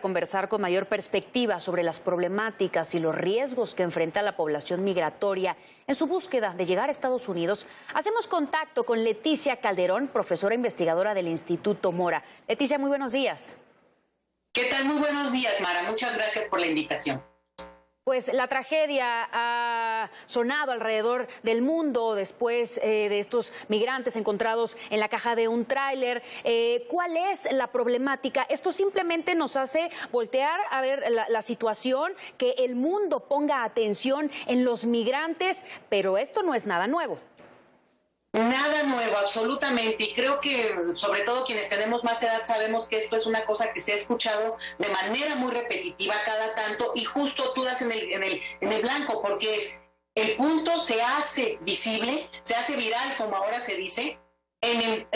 Conversar con mayor perspectiva sobre las problemáticas y los riesgos que enfrenta la población migratoria en su búsqueda de llegar a Estados Unidos, hacemos contacto con Leticia Calderón, profesora investigadora del Instituto Mora. Leticia, muy buenos días. ¿Qué tal? Muy buenos días, Mara. Muchas gracias por la invitación. Pues la tragedia ha sonado alrededor del mundo después de estos migrantes encontrados en la caja de un tráiler. ¿Cuál es la problemática? Esto simplemente nos hace voltear a ver la situación, que el mundo ponga atención en los migrantes, pero esto no es nada nuevo. Nada nuevo, absolutamente, y creo que sobre todo quienes tenemos más edad sabemos que esto es una cosa que se ha escuchado de manera muy repetitiva cada tanto, y justo tú das en el blanco, porque el punto se hace visible, se hace viral, como ahora se dice,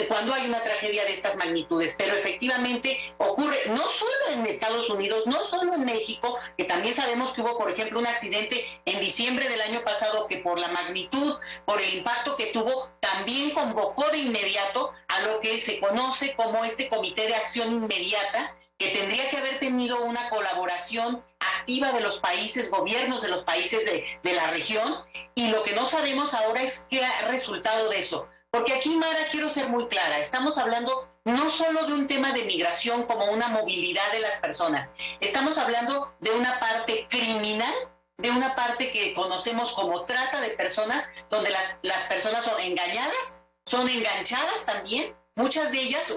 cuando hay una tragedia de estas magnitudes, pero efectivamente ocurre no solo en Estados Unidos, no solo en México, que también sabemos que hubo, por ejemplo, un accidente en diciembre del año pasado que por la magnitud, por el impacto que tuvo, también convocó de inmediato a lo que se conoce como este Comité de Acción Inmediata, que tendría que haber tenido una colaboración activa de los países, gobiernos de los países de la región, y lo que no sabemos ahora es qué ha resultado de eso. Porque aquí, Mara, quiero ser muy clara, estamos hablando no solo de un tema de migración como una movilidad de las personas, estamos hablando de una parte criminal, de una parte que conocemos como trata de personas, donde las personas son engañadas, son enganchadas también. Muchas de ellas,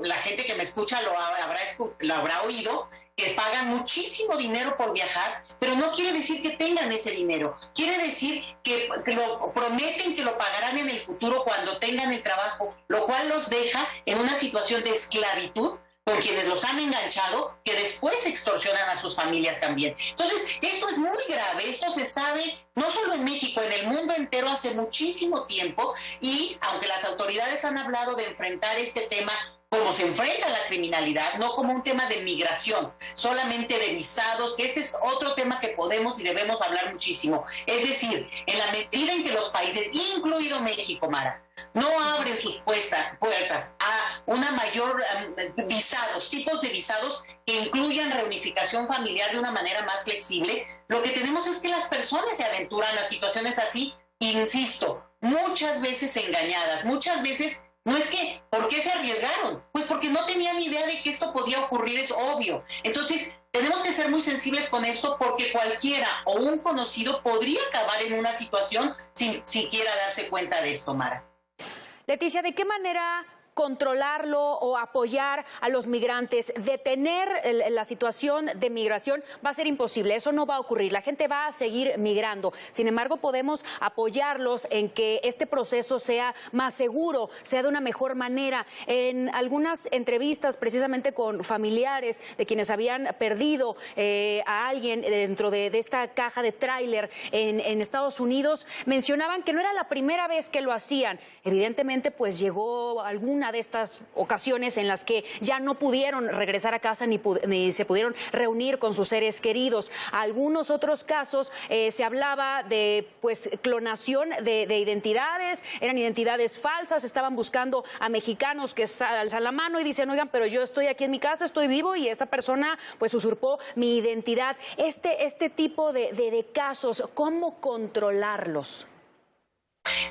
la gente que me escucha lo habrá oído, que pagan muchísimo dinero por viajar, pero no quiere decir que tengan ese dinero. Quiere decir que lo prometen que lo pagarán en el futuro cuando tengan el trabajo, lo cual los deja en una situación de esclavitud con quienes los han enganchado, que después extorsionan a sus familias también. Entonces, esto es muy grave, esto se sabe no solo en México, en el mundo entero hace muchísimo tiempo, y aunque las autoridades han hablado de enfrentar este tema como se enfrenta la criminalidad, no como un tema de migración, solamente de visados, que ese es otro tema que podemos y debemos hablar muchísimo. Es decir, en la medida en que los países, incluido México, Mara, no abren sus puertas a una mayor tipos de visados que incluyan reunificación familiar de una manera más flexible, lo que tenemos es que las personas se aventuran a situaciones así, insisto, muchas veces engañadas, muchas veces. No es que, ¿por qué se arriesgaron? Pues porque no tenían idea de que esto podía ocurrir, es obvio. Entonces, tenemos que ser muy sensibles con esto, porque cualquiera o un conocido podría acabar en una situación sin siquiera darse cuenta de esto, Mara. Leticia, ¿de qué manera controlarlo o apoyar a los migrantes? Detener la situación de migración va a ser imposible, eso no va a ocurrir, la gente va a seguir migrando. Sin embargo, podemos apoyarlos en que este proceso sea más seguro, sea de una mejor manera. En algunas entrevistas, precisamente con familiares de quienes habían perdido a alguien dentro de esta caja de tráiler en Estados Unidos, mencionaban que no era la primera vez que lo hacían. Evidentemente, pues llegó alguna de estas ocasiones en las que ya no pudieron regresar a casa ni se pudieron reunir con sus seres queridos. Algunos otros casos se hablaba de clonación de identidades, eran identidades falsas, estaban buscando a mexicanos que alzan la mano y dicen, oigan, pero yo estoy aquí en mi casa, estoy vivo y esta persona pues usurpó mi identidad. Este tipo de casos, ¿cómo controlarlos?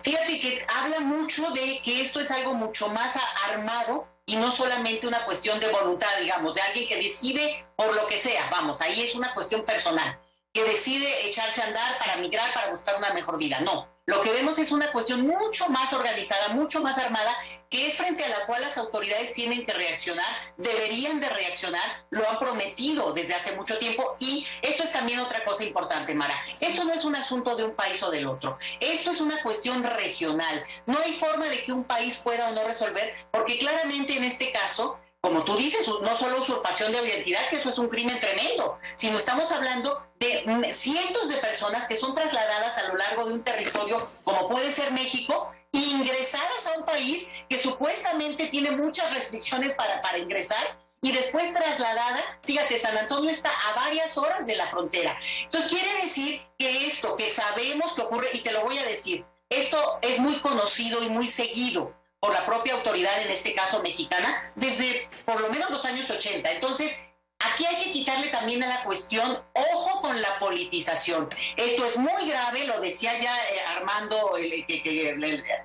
Fíjate que habla mucho de que esto es algo mucho más armado y no solamente una cuestión de voluntad, digamos, de alguien que decide por lo que sea, vamos, ahí es una cuestión personal, que decide echarse a andar para migrar, para buscar una mejor vida. No, lo que vemos es una cuestión mucho más organizada, mucho más armada, que es frente a la cual las autoridades tienen que reaccionar, deberían de reaccionar, lo han prometido desde hace mucho tiempo, y esto es también otra cosa importante, Mara. Esto no es un asunto de un país o del otro, esto es una cuestión regional. No hay forma de que un país pueda o no resolver, porque claramente en este caso, como tú dices, no solo usurpación de identidad, que eso es un crimen tremendo, sino estamos hablando de cientos de personas que son trasladadas a lo largo de un territorio como puede ser México, ingresadas a un país que supuestamente tiene muchas restricciones para ingresar, y después trasladada. Fíjate, San Antonio está a varias horas de la frontera. Entonces quiere decir que esto que sabemos que ocurre, y te lo voy a decir, esto es muy conocido y muy seguido por la propia autoridad, en este caso mexicana, desde por lo menos los años 80. Entonces, Aquí hay que quitarle también a la cuestión, ojo con la politización. Esto es muy grave, lo decía ya Armando, que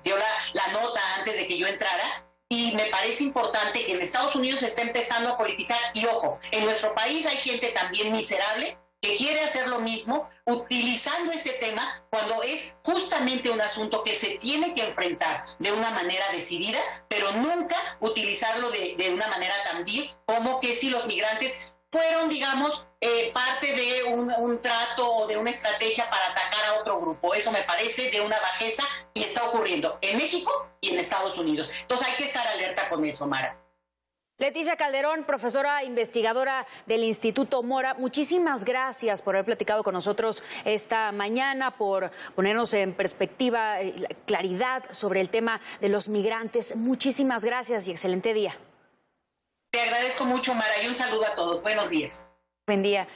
dio la nota antes de que yo entrara, y me parece importante que en Estados Unidos se está empezando a politizar, y ojo, en nuestro país hay gente también miserable que quiere hacer lo mismo, utilizando este tema cuando es justamente un asunto que se tiene que enfrentar de una manera decidida, pero nunca utilizarlo de una manera tan vil como que si los migrantes fueron, digamos, parte de un trato o de una estrategia para atacar a otro grupo. Eso me parece de una bajeza y está ocurriendo en México y en Estados Unidos. Entonces hay que estar alerta con eso, Mara. Leticia Calderón, profesora investigadora del Instituto Mora, muchísimas gracias por haber platicado con nosotros esta mañana, por ponernos en perspectiva, claridad sobre el tema de los migrantes. Muchísimas gracias y excelente día. Te agradezco mucho, Mara, y un saludo a todos. Buenos días. Buen día.